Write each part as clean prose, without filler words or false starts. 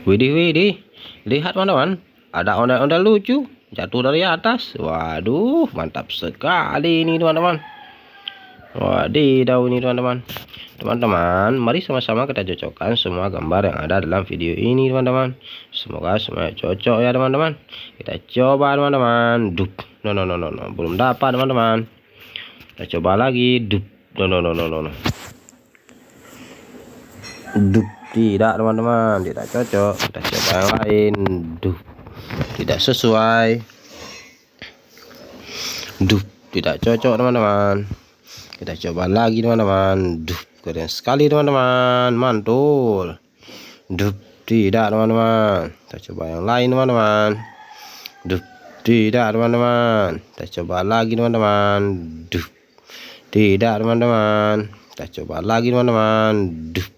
Widih, widih. Lihat teman-teman, ada ondel-ondel lucu jatuh dari atas. Waduh, mantap sekali ini teman-teman. Wadidaw ini teman-teman. Teman-teman, mari sama-sama kita cocokkan semua gambar yang ada dalam video ini teman-teman. Semoga semuanya cocok ya teman-teman. Kita coba teman-teman. Dup. No, belum dapat teman-teman. Kita coba lagi. Dup. No. Dup. Tidak teman-teman, tidak cocok. Kita coba yang lain. Dup. Tidak sesuai. Dup. Tidak cocok teman-teman. Kita coba lagi teman-teman. Dup. Keren sekali teman-teman, mantul. Dup. Tidak teman-teman. Kita coba yang lain teman-teman. Dup. Tidak teman-teman. Kita coba lagi teman-teman. Dup. Tidak teman-teman. Kita coba lagi teman-teman. Dup.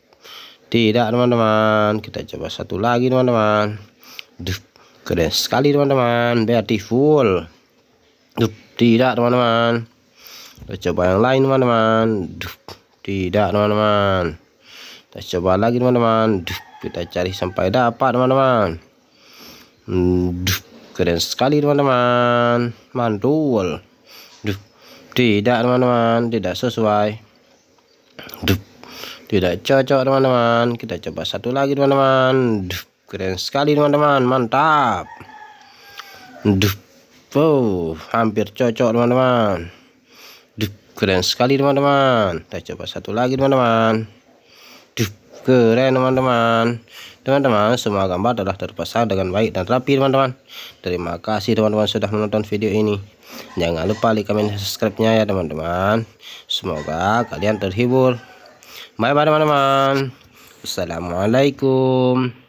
Tidak teman-teman. Kita coba satu lagi teman-teman. Dup. Keren sekali teman-teman, beautiful. Dup. Tidak teman-teman. Kita coba yang lain teman-teman. Dup. Tidak teman-teman. Kita coba lagi teman-teman. Dup. Kita cari sampai dapat teman-teman. Dup. Keren sekali teman-teman, mantul. Dup. Tidak teman-teman, tidak sesuai. Dup. Tidak cocok teman-teman. Kita coba satu lagi teman-teman. Dup. Keren sekali teman-teman, mantap. Dup. Oh, hampir cocok teman-teman. Dup. Keren sekali teman-teman. Kita coba satu lagi teman-teman. Dup. Keren teman-teman. Teman-teman, semua gambar telah terpasang dengan baik dan rapi teman-teman. Terima kasih teman-teman sudah menonton video ini. Jangan lupa like, comment, subscribe-nya ya teman-teman. Semoga kalian terhibur. Bye bye teman-teman. Assalamualaikum.